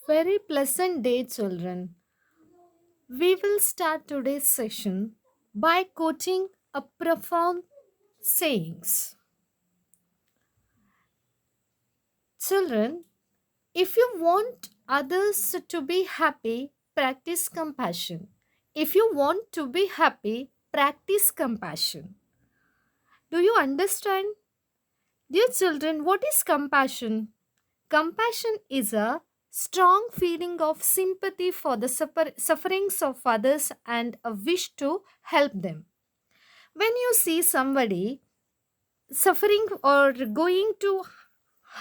Very pleasant day, children. We will start today's session by quoting a profound sayings. Children, if you want others to be happy, practice compassion. If you want to be happy, practice compassion. Do you understand? Dear children, what is compassion? Compassion is a strong feeling of sympathy for the sufferings of others and a wish to help them. When you see somebody suffering or going to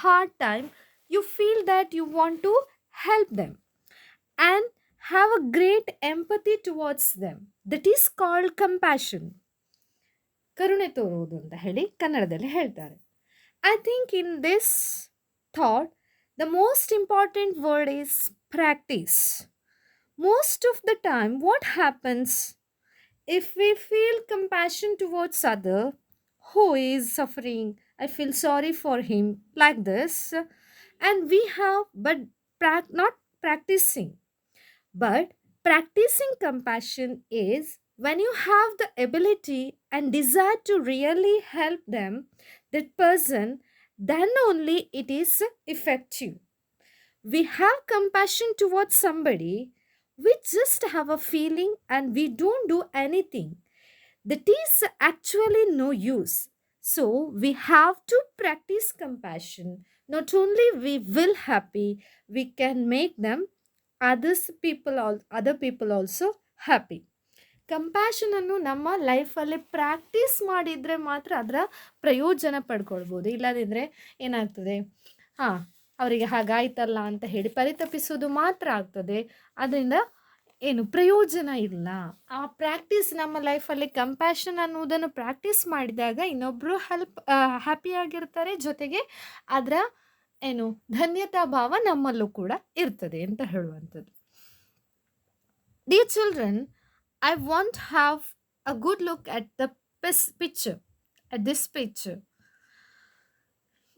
hard time, you feel that you want to help them and have a great empathy towards them. That is called compassion. ಕರುಣೆ ತೋರುವುದು ಅಂತ ಹೇಳಿ ಕನ್ನಡದಲ್ಲಿ ಹೇಳ್ತಾರೆ. I think in this thought, the most important word is practice. Most of the time, what happens if we feel compassion towards other who is suffering? I feel sorry for him like this, and we have but not practicing. But practicing compassion is when you have the ability and desire to really help them, that person, then only it is effective. We have compassion towards somebody, we just have a feeling and we don't do anything. That is actually no use. So we have to practice compassion. Not only we will happy, we can make them other people also happy. Compassion ಅನ್ನು ನಮ್ಮ ಲೈಫಲ್ಲಿ practice ಮಾಡಿದರೆ ಮಾತ್ರ ಅದರ ಪ್ರಯೋಜನ ಪಡ್ಕೊಳ್ಬೋದು. ಇಲ್ಲದಿದ್ದರೆ ಏನಾಗ್ತದೆ, ಹಾಂ ಅವರಿಗೆ ಹಾಗಾಯ್ತಲ್ಲ ಅಂತ ಹೇಳಿ ಪರಿತಪಿಸೋದು ಮಾತ್ರ ಆಗ್ತದೆ. ಅದರಿಂದ ಏನು ಪ್ರಯೋಜನ ಇಲ್ಲ. ಆ ಪ್ರಾಕ್ಟೀಸ್ ನಮ್ಮ ಲೈಫಲ್ಲಿ ಕಂಪ್ಯಾಷನ್ ಅನ್ನೋದನ್ನು ಪ್ರಾಕ್ಟೀಸ್ ಮಾಡಿದಾಗ ಇನ್ನೊಬ್ಬರು ಹ್ಯಾಪಿಯಾಗಿರ್ತಾರೆ, ಜೊತೆಗೆ ಅದರ ಏನು ಧನ್ಯತಾ ಭಾವ ನಮ್ಮಲ್ಲೂ ಕೂಡ ಇರ್ತದೆ ಅಂತ ಹೇಳುವಂಥದ್ದು. Dear children, I want to have a good look at the picture. At this picture,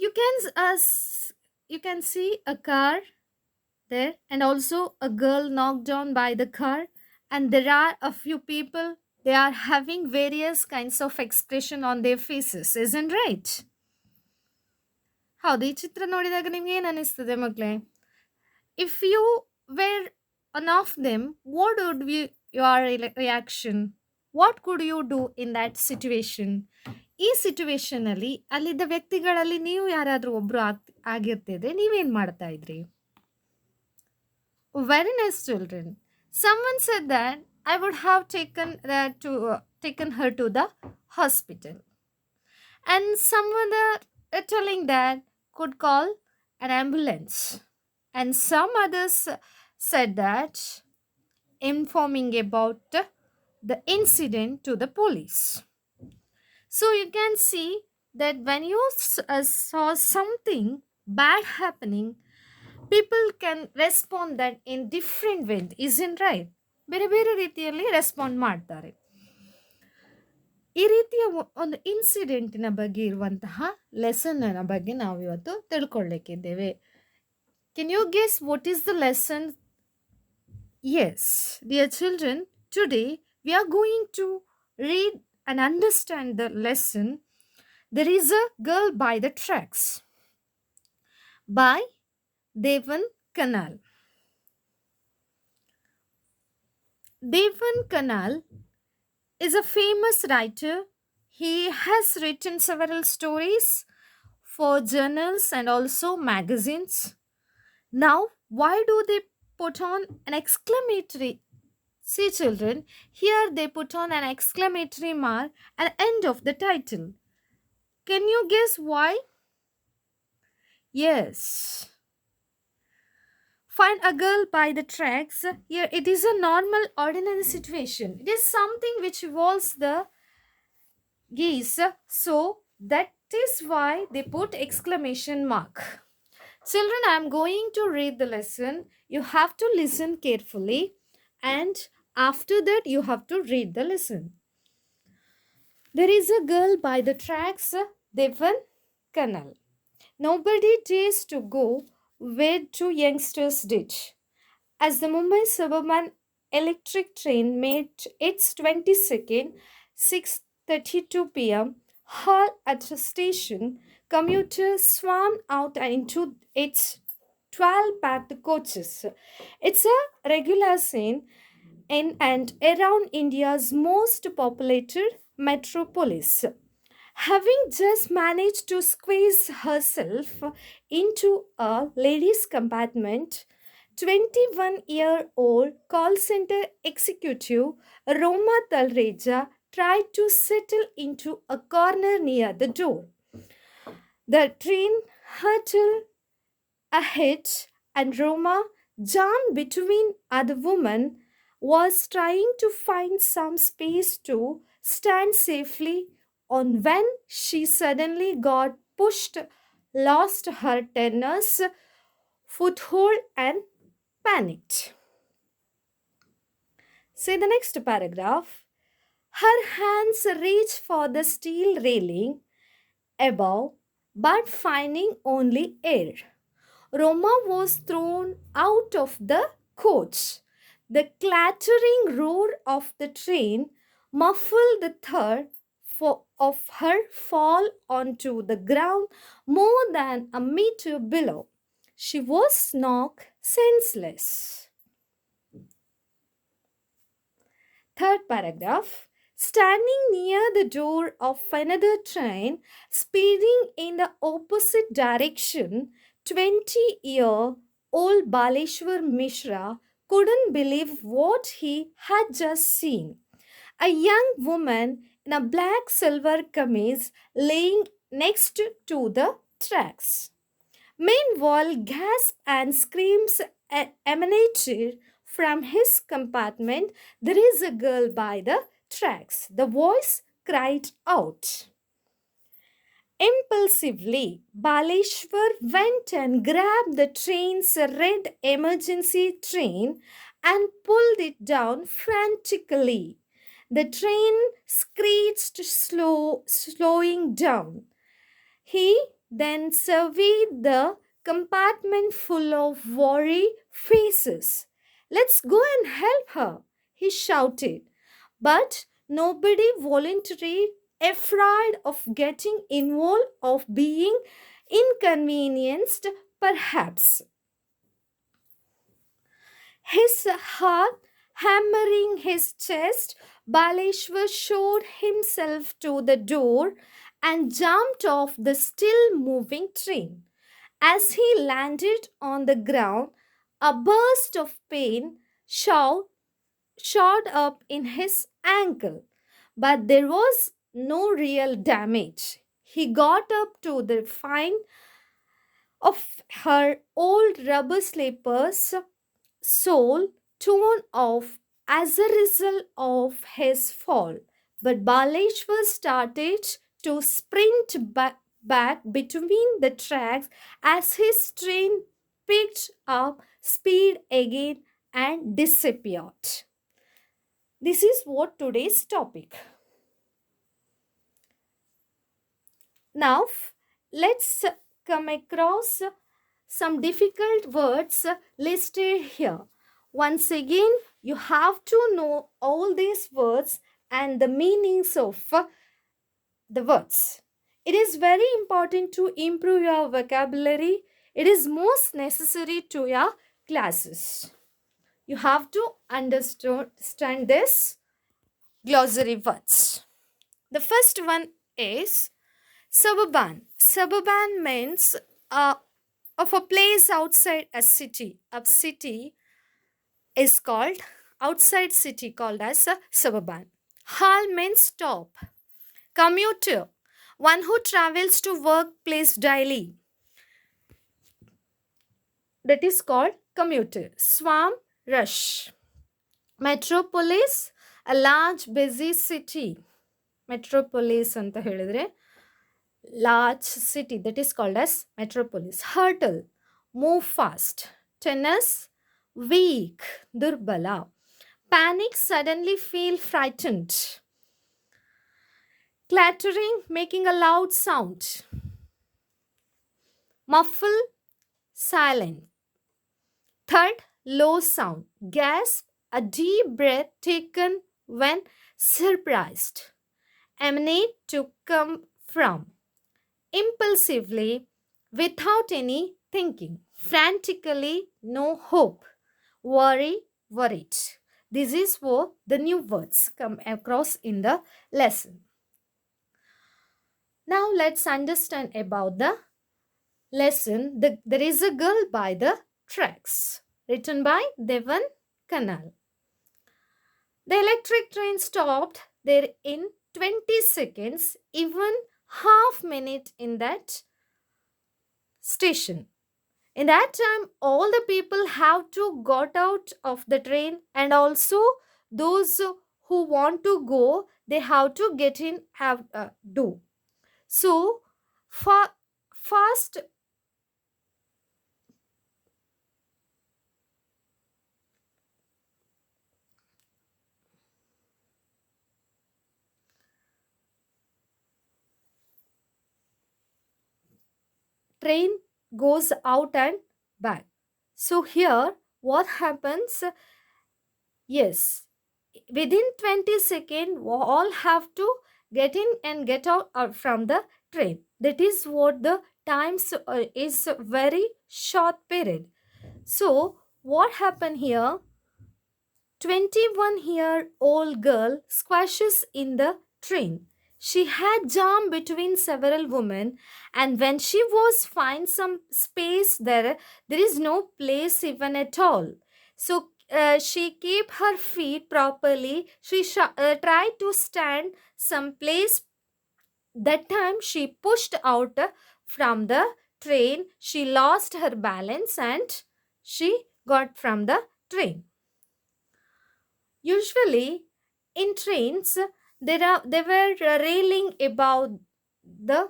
you can you can see a car there, and also a girl knocked down by the car, and there are a few people. They are having various kinds of expression on their faces, isn't right? ಹೌದು, ಈ ಚಿತ್ರ ನೋಡಿದಾಗ ನಿಮ್ಗೆ ಏನು ಅನಿಸ್ತದೆ ಮಕ್ಕಳೇ? If you were one of them, what would be your reaction? What could you do in that situation? ಈ ಸಿಚುವೇಶನಲ್ಲಿ ಅಲ್ಲಿದ್ದ ವ್ಯಕ್ತಿಗಳಲ್ಲಿ ನೀವು ಯಾರಾದರೂ ಒಬ್ಬರು ಆಗಿರ್ತಿದ್ರೆ ನೀವೇನು ಮಾಡ್ತಾ ಇದ್ರಿ? Very nice, children. Someone said that I would have taken her to the hospital, and someone telling that could call an ambulance, and some others said that informing about the incident to the police. So you can see that when you saw something bad happening, people can respond that in different ways, isn't right? ಬೇರೆ ಬೇರೆ ರೀತಿಯಲ್ಲಿ respond ಮಾಡ್ತಾರೆ. ಈ ರೀತಿಯ ಒಂದು ಇನ್ಸಿಡೆಂಟಿನ ಬಗ್ಗೆ ಇರುವಂತಹ ಲೆಸನ್ನ ಬಗ್ಗೆ ನಾವು ಇವತ್ತು ತಿಳ್ಕೊಳ್ಳಿಕ್ಕಿದ್ದೇವೆ. Can you guess what is the lesson? Yes, dear children, today we are going to read and understand the lesson. There is a girl by the tracks by Devan Kanal. Devan Kanal is a famous writer. He has written several stories for journals and also magazines. Now, why do they put on an exclamatory? See, children, here they put on an exclamatory mark at the end of the title. Can you guess why? Yes. Find a girl by the tracks. Here it is a normal, ordinary situation. It is something which involves the geese. So that is why they put exclamation mark. Children, I am going to read the lesson. You have to listen carefully, and after that you have to read the lesson. There is a girl by the tracks, Devan Kanal. Nobody dares to go where two youngsters did. As the Mumbai suburban electric train made its 22nd 6:32 p.m. halt at the station, commuters swarmed out into its 12 packed coaches. It's a regular scene in and around India's most populated metropolis. Having just managed to squeeze herself into a ladies' compartment, 21-year-old call center executive Roma Talreja tried to settle into a corner near the door. The train hurtled ahead, and Roma, jammed between other women, was trying to find some space to stand safely on when she suddenly got pushed, lost her tenor's foothold, and panicked. Say the next paragraph. Her hands reached for the steel railing above, but finding only air. Roma was thrown out of the coach. The clattering roar of the train muffled the thud of her fall onto the ground more than a meter below. She was knocked senseless. Third paragraph. Standing near the door of another train, speeding in the opposite direction, 20-year-old Baleshwar Mishra couldn't believe what he had just seen. A young woman in a black silver kameez laying next to the tracks. Meanwhile, gasps and screams emanated from his compartment. There is a girl by the tracks. The voice cried out. Impulsively, Baleshwar went and grabbed the train's red emergency train and pulled it down frantically. The train screeched slowing down. He then surveyed the compartment full of worry faces. Let's go and help her, he shouted. But nobody volunteered, afraid of getting involved, of being inconvenienced, perhaps. His heart hammering his chest, Baleshwar showed himself to the door and jumped off the still moving train. As he landed on the ground, a burst of pain shot up in his ankle, but there was no real damage. He got up to the find of her old rubber slippers, sole torn off as a result of his fall. But Baleshwar started to sprint back between the tracks as his train picked up speed again and disappeared. This is what today's topic. Now, let's come across some difficult words listed here. Once again, you have to know all these words and the meanings of the words. It is very important to improve your vocabulary. It is most necessary to your classes. You have to understand this glossary words. The first one is suburban. Suburban means of a place outside a city. A city is called outside city called as a suburban. Hal means stop. Commuter, one who travels to workplace daily. That is called commuter. Swarm, rush. Metropolis, a large busy city. Metropolis ಅಂತ ಹೇಳಿದ್ರೆ large city, that is called as metropolis. Hurtle, move fast. Tennis, weak, durbala. Panic, suddenly feel frightened. Clattering, making a loud sound. Muffle, silent. Third, low sound. Gasp, a deep breath taken when surprised. Emanate, to come from. Impulsively, without any thinking. Frantically, no hope. Worry, worried. This is what the new words come across in the lesson. Now let's understand about the lesson. There is a girl by the tracks, written by Devan Kanal. The electric train stopped there in 20 seconds, even half minute in that station. In that time, all the people have to got out of the train, and also those who want to go, they have to get in, have do. So, fast train goes out and back. So here, what happens? Yes, within 20 seconds, we all have to get in and get out from the train. That is what the times is very short period. So what happened here? 21-year-old girl squashes in the train. She had jammed between several women, and when she was find some space there, there is no place even at all. So she keep her feet properly. She tried to stand some place. That time she pushed out from the train. She lost her balance and she got from the train. Usually, in trains, they were railing above the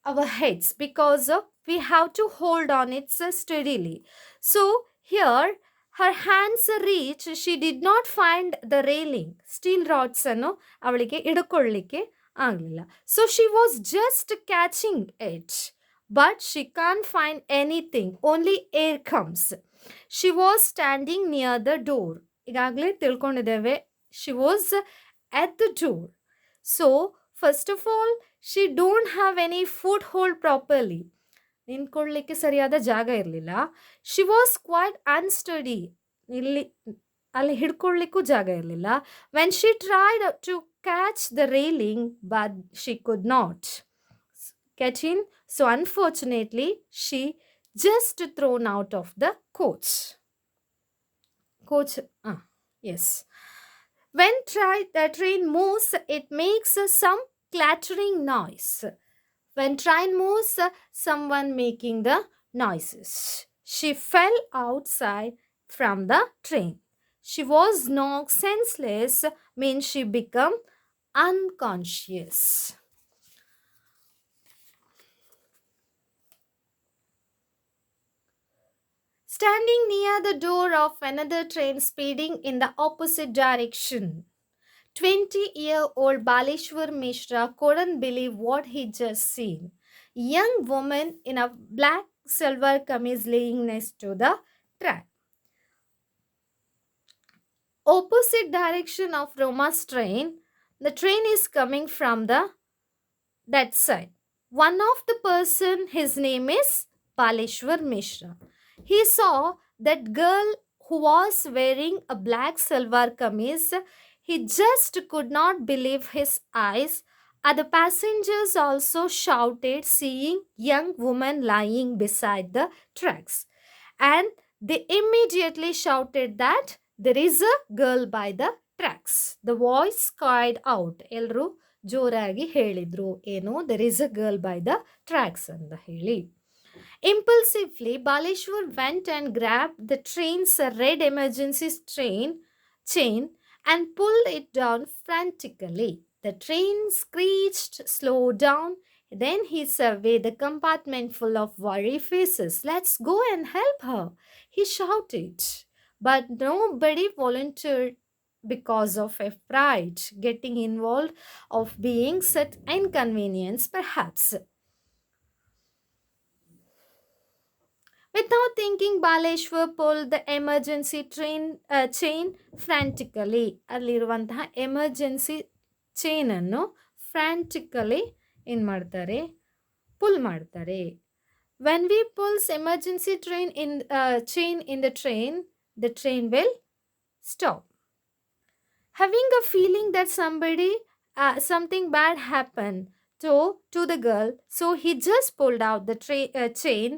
our heads because we have to hold on it steadily. So here, her hands reach. She did not find the railing. Steel rods ಅನ್ನು ಅವಳಿಗೆ ಹಿಡ್ಕೊಳ್ಳಿಕ್ಕೆ ಆಗಲಿಲ್ಲ. So she was just catching it. But she can't find anything. Only air comes. She was standing near the door. ಈಗಾಗಲೇ ತಿಳ್ಕೊಂಡಿದ್ದೇವೆ. She was at the door. So, first of all, she don't have any foothold properly. ನಿಂತ್ಕೊಳ್ಳಿಕ್ಕೆ ಸರಿಯಾದ ಜಾಗ ಇರಲಿಲ್ಲ. She was quite unsteady. ಇಲ್ಲಿ ಅಲ್ಲಿ ಹಿಡ್ಕೊಳ್ಳಿಕ್ಕೂ ಜಾಗ ಇರಲಿಲ್ಲ. When she tried to catch the railing but she could not get in. So unfortunately, she just thrown out of the coach. Yes. When the train moves, it makes some clattering noise. When train moves, someone making the noises. She fell outside from the train. She was knocked senseless, means she became unconscious. Standing near the door of another train speeding in the opposite direction, 20-year-old Baleshwar Mishra couldn't believe what he just seen. Young woman in a black silver kameez laying next to the track. Opposite direction of Roma's train, the train is coming from that side. One of the person, his name is Baleshwar Mishra. He saw that girl who was wearing a black silver kameez. He just could not believe his eyes. Other passengers also shouted, seeing young woman lying beside the tracks. And they immediately shouted that there is a girl by the tracks. The voice cried out. Elru ಜೋರಾಗಿ ಹೇಳಿದ್ರು ಏನು, there is a girl by the tracks ಅಂತ ಹೇಳಿ. Impulsively, Baleshwar went and grabbed the train's red emergency chain and pulled it down frantically. The train screeched, slowed down. Then he surveyed the compartment full of worried faces. Let's go and help her, he shouted. But nobody volunteered because of a pride getting involved of being such inconvenience perhaps. Without thinking, Baleshwar pulled the emergency chain frantically. ಅಲ್ಲಿರುವಂತಹ emergency chain ಅನ್ನು ಫ್ರಾಂಟಿಕಲಿ ಏನು ಮಾಡ್ತಾರೆ, full ಮಾಡ್ತಾರೆ. When we pulls emergency chain in the train will stop. Having a feeling that something bad happened to the girl, so he just pulled out the chain.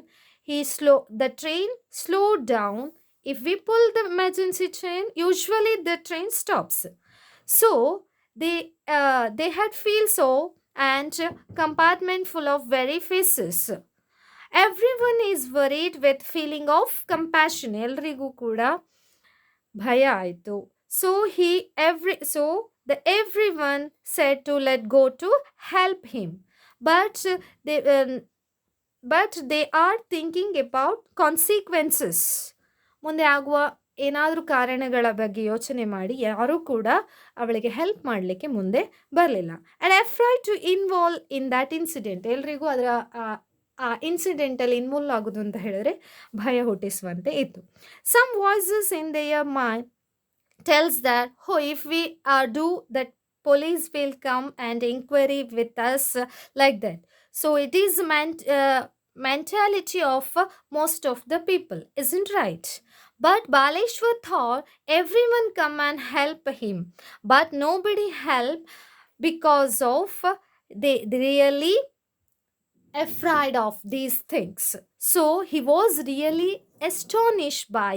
The train slowed down. If we pull the emergency chain, usually the train stops. So they had feel so, and compartment full of very faces. Everyone is worried with feeling of compassion. ಎಲ್ರಿಗೂ ಕೂಡ ಭಯ ಆಯಿತು. Everyone said to let go to help him, but they are thinking about consequences. ಮುಂದೆ ಆಗುವ ಏನಾದರೂ ಕಾರಣಗಳ ಬಗ್ಗೆ ಯೋಚನೆ ಮಾಡಿ ಯಾರೂ ಕೂಡ ಅವಳಿಗೆ ಹೆಲ್ಪ್ ಮಾಡಲಿಕ್ಕೆ ಮುಂದೆ ಬರಲಿಲ್ಲ. And afraid to involve in that incident. ಎಲ್ರಿಗೂ ಅದರ ಆ ಇನ್ಸಿಡೆಂಟಲ್ಲಿ ಇನ್ವಾಲ್ವ್ ಆಗೋದು ಅಂತ ಹೇಳಿದ್ರೆ ಭಯ ಹುಟ್ಟಿಸುವಂತೆ ಇತ್ತು. Some voices in their mind tells that, oh, if we do that, police will come and inquiry with us like that. So it is mentality of most of the people, isn't right? But Baleshwar thought everyone come and help him, but nobody help because of they really afraid of these things. So he was really astonished by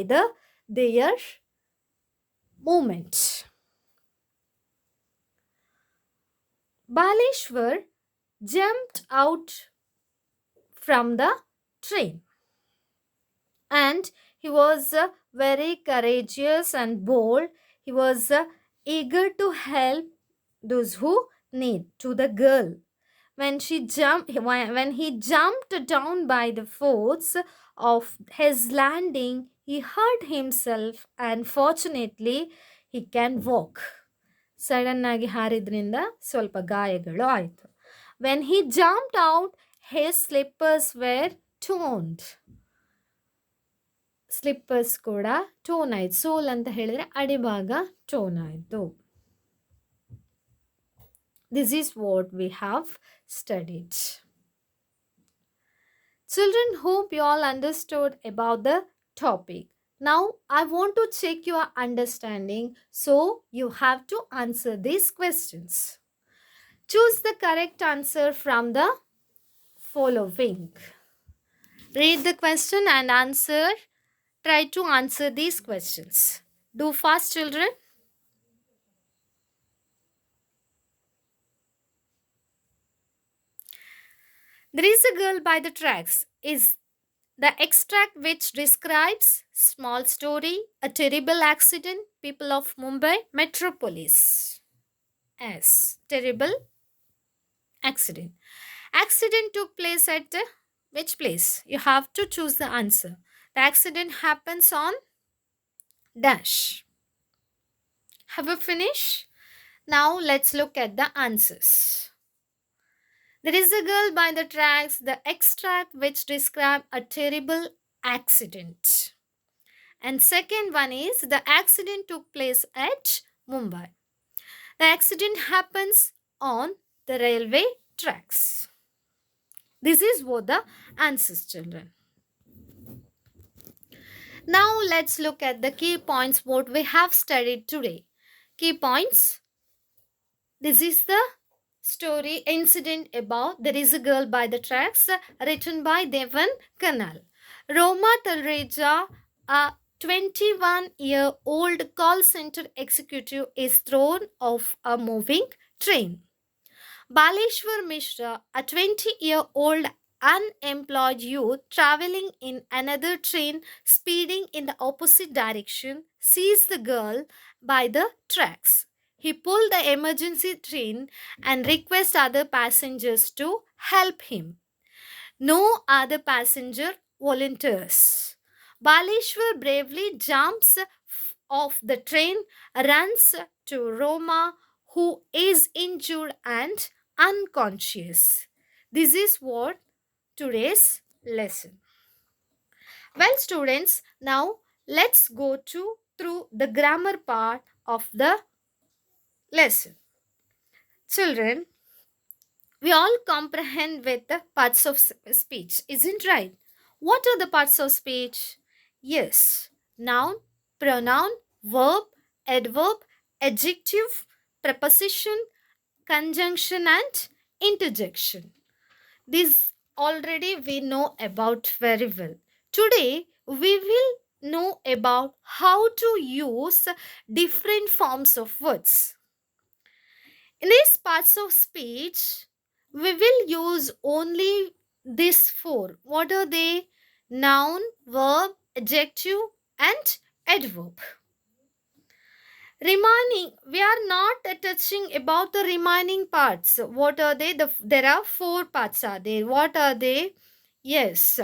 their movement. Baleshwar jumped out from the train, and he was very courageous and bold. He was eager to help those who need to the girl. When he jumped down by the force of his landing, he hurt himself, and fortunately he can walk. Sudden ಆಗಿ ಹಾರಿದ್ರಿಂದ ಸ್ವಲ್ಪ ಗಾಯಗಳು ಆಯಿತು. When he jumped out, his slippers were torn. Slippers ಕೂಡ tone ಆಯಿತು. ಸೋಲ್ ಅಂತ ಹೇಳಿದರೆ ಅಡಿಭಾಗ tone ಆಯಿತು. This is what we have studied. Children, hope you all understood about the topic. Now I want to check your understanding, so you have to answer these questions. Choose the correct answer from the following. Read the question and answer. Try to answer these questions. Do fast, children. There is a girl by the tracks is the extract which describes small story, a terrible accident, people of Mumbai metropolis. As terrible accident. Accident took place at which place? You have to choose the answer. The accident happens on dash. Have you finished? Now let's look at the answers. There is a girl by the tracks, the extract which describe a terrible accident. And second one is the accident took place at Mumbai. The accident happens on the railway tracks. This is what the answers, children. Now let's look at the key points what we have studied today. Key points. This is the story incident about There is a Girl by the Tracks, written by Devan Kanal. Roma Talreja, a 21-year-old call center executive, is thrown off a moving train. Baleshwar Mishra, a 20-year-old unemployed youth traveling in another train speeding in the opposite direction, sees the girl by the tracks. He pulled the emergency train and requests other passengers to help him. No other passenger volunteers. Baleshwar bravely jumps off the train, runs to Roma, who is injured and unconscious. This is what today's lesson. Well, students, now let's go to through the grammar part of the lesson. Children, we all comprehend with the parts of speech, isn't right? What are the parts of speech? Yes, noun, pronoun, verb, adverb, adjective, preposition, conjunction, and interjection. These already we know about very well. Today we will know about how to use different forms of words. In these parts of speech, we will use only these four. What are they? Noun, verb, adjective, and adverb. Remaining, we are not touching about the remaining parts. What are they? There are four parts are there. What are they? Yes,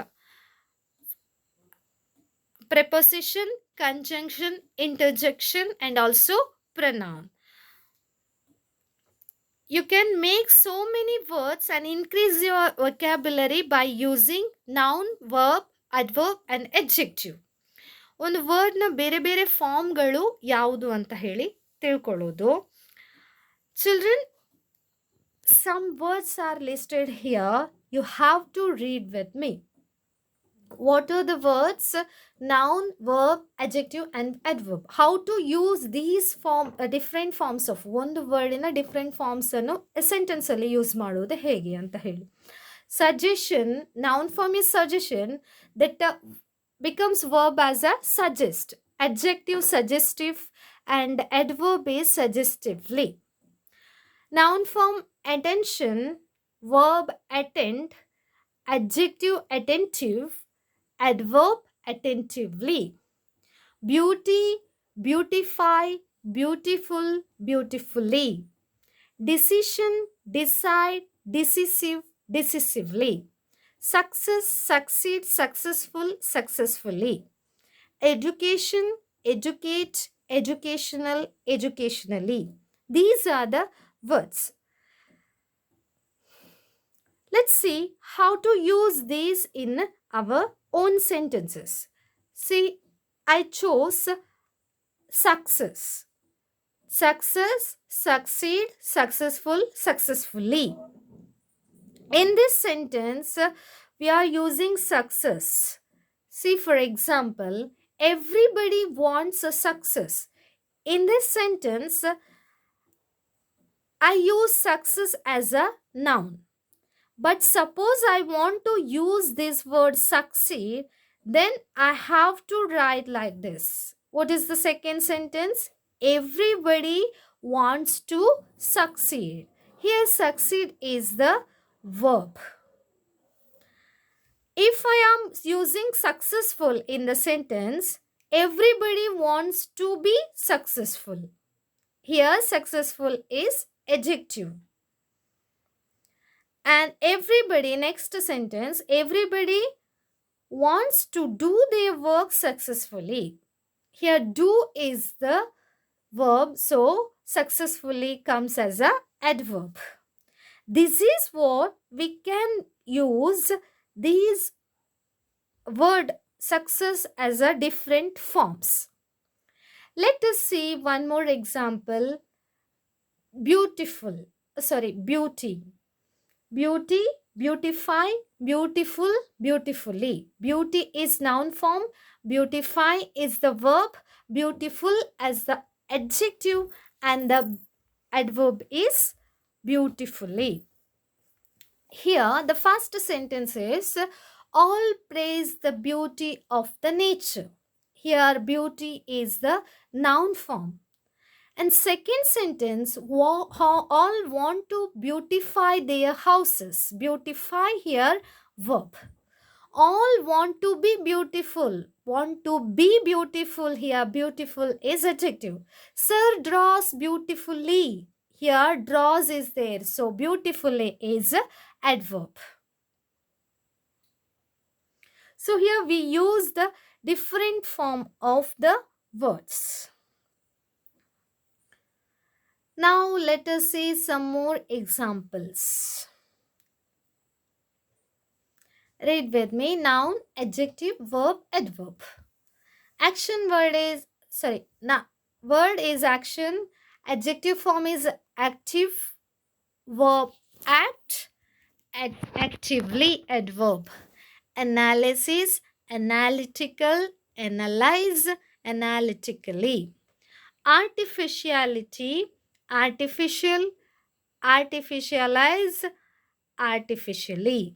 preposition, conjunction, interjection, and also pronoun. You can make so many words and increase your vocabulary by using noun, verb, adverb, and adjective. ಒಂದು ವರ್ಡ್ನ ಬೇರೆ ಬೇರೆ ಫಾರ್ಮ್ಗಳು ಯಾವುದು ಅಂತ ಹೇಳಿ ತಿಳ್ಕೊಳ್ಳೋದು. Children, some words are listed here. You have to read with me. What are the words? Noun, verb, adjective, and adverb. How to use these different forms of ಒಂದು word ಇನ ಡಿಫ್ರೆಂಟ್ ಫಾರ್ಮ್ಸ್ ಅನ್ನು sentence ಅಲ್ಲಿ use ಮಾಡೋದು ಹೇಗೆ ಅಂತ ಹೇಳಿ. Suggestion, noun form is suggestion, that becomes verb as a suggest. Adjective suggestive and adverb is suggestively. Noun form attention, verb attend, adjective attentive, adverb attentively. Beauty, beautify, beautiful, beautifully. Decision, decide, decisive, decisively. Success, succeed, successful, successfully. Education, educate, educational, educationally. These are the words. Let's see how to use these in our own sentences. See, I chose success. Success, succeed, successful, successfully. In this sentence, we are using success. See, for example, everybody wants a success. In this sentence, I use success as a noun. But suppose I want to use this word succeed, then I have to write like this. What is the second sentence? Everybody wants to succeed. Here, succeed is the verb. If I am using successful in the sentence, everybody wants to be successful. Here, successful is adjective. And everybody, next sentence, everybody wants to do their work successfully. Here, do is the verb, so successfully comes as a adverb. This is what we can use these word success as a different forms. Let us see one more example. Beautiful, beauty. Beauty, beautify, beautiful, beautifully. Beauty is noun form, beautify is the verb, beautiful as the adjective, and the adverb is beautifully. Here, the first sentence is all praise the beauty of the nature. Here, beauty is the noun form. And second sentence, all want to beautify their houses. Beautify here, verb. All want to be beautiful. Want to be beautiful here, beautiful is adjective. Sir draws beautifully. Here, draws is there. So, beautifully is adverb. So, here we use the different form of the words. Now let us see some more examples. Read with me. Noun, adjective, verb, adverb. Action word is, sorry, word is action. Adjective form is active. Verb, act. Actively, adverb. Analysis, analytical, analyze, analytically. Artificiality, artificial, artificialize, artificially.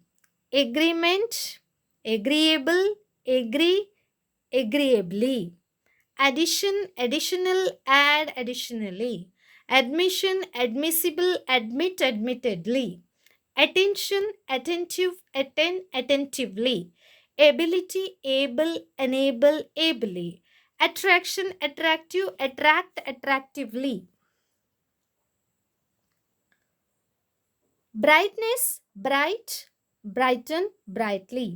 Agreement, agreeable, agree, agreeably. Addition, additional, add, additionally. Admission, admissible, admit, admittedly. Attention, attentive, attend, attentively. Ability, able, enable, ably. Attraction, attractive, attract, attractively. Brightness, bright, brighten, brightly.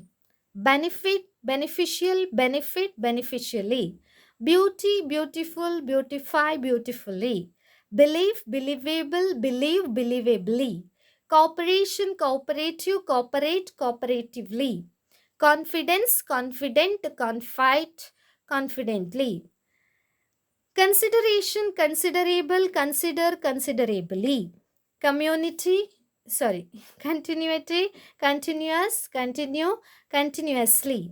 Benefit, beneficial, benefit, beneficially. Beauty, beautiful, beautify, beautifully. Belief, believable, believe, believably. Cooperation, cooperative, cooperate, cooperatively. Confidence, confident, confide, confidently. Consideration, considerable, consider, considerably. Community, sorry, continuity, continuous, continue, continuously.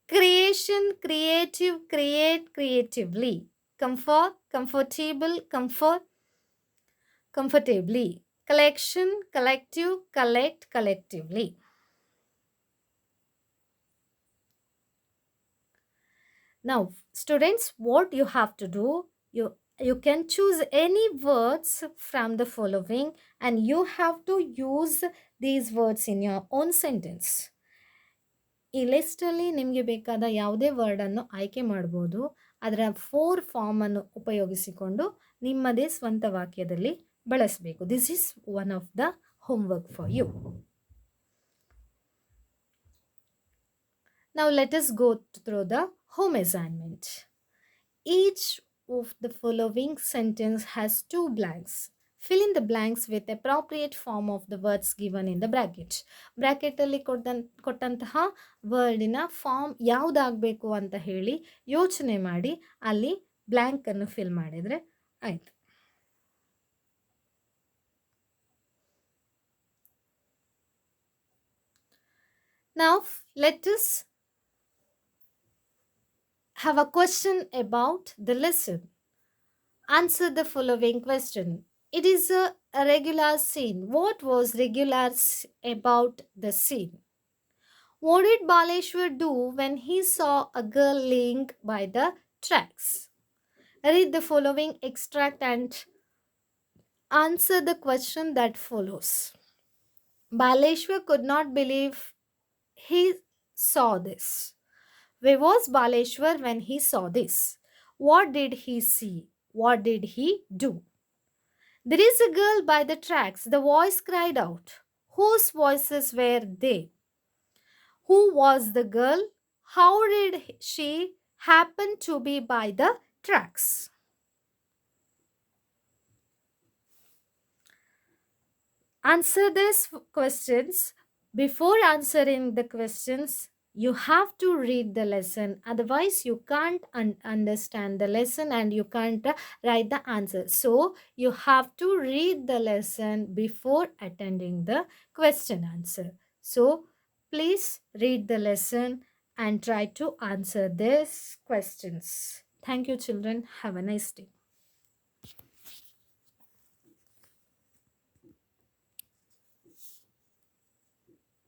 Creation, creative, create, creatively. Comfort, comfortable, comfort, comfortably. Collection, collective, collect, collectively. Now, students, what you have to do, you can choose any words from the following and you have to use these words in your own sentence. ಈ ಲಿಸ್ಟಲ್ಲಿ ನಿಮಗೆ ಬೇಕಾದ ಯಾವುದೇ ವರ್ಡನ್ನು ಆಯ್ಕೆ ಮಾಡ್ಬೋದು. ಅದರ 4 ಫಾರ್ಮನ್ನು ಉಪಯೋಗಿಸಿಕೊಂಡು ನಿಮ್ಮದೇ ಸ್ವಂತ ವಾಕ್ಯದಲ್ಲಿ ಬಳಸಬೇಕು. This is one of the homework for you. Now let us go through the home assignment. Each of the following sentence has 2 blanks. Fill in the blanks with appropriate form of the words given in the bracket. Bracket ಅಲ್ಲಿ ಕೊಟ್ಟಂತಹ ವರ್ಡಿನ form ಯಾವುದಾಗಬೇಕು ಅಂತ ಹೇಳಿ ಯೋಚನೆ ಮಾಡಿ ಅಲ್ಲಿ blank ಅನ್ನು fill ಮಾಡಿದರೆ ಆಯ್ತು. Now let us have a question about the lesson. Answer the following question. It is a regular scene. What was regular about the scene? What did Baleshwar do when he saw a girl laying by the tracks? Read the following extract and answer the question that follows. Baleshwar could not believe he saw this. Where was Baleshwar when he saw this? What did he see? What did he do? There is a girl by the tracks, the voice cried out. Whose voices were they? Who was the girl? How did she happen to be by the tracks? Answer these questions. Before answering the questions, you have to read the lesson. Otherwise, you can't understand the lesson and you can't write the answer. So, you have to read the lesson before attending the question answer. So, please read the lesson and try to answer these questions. Thank you, children. Have a nice day.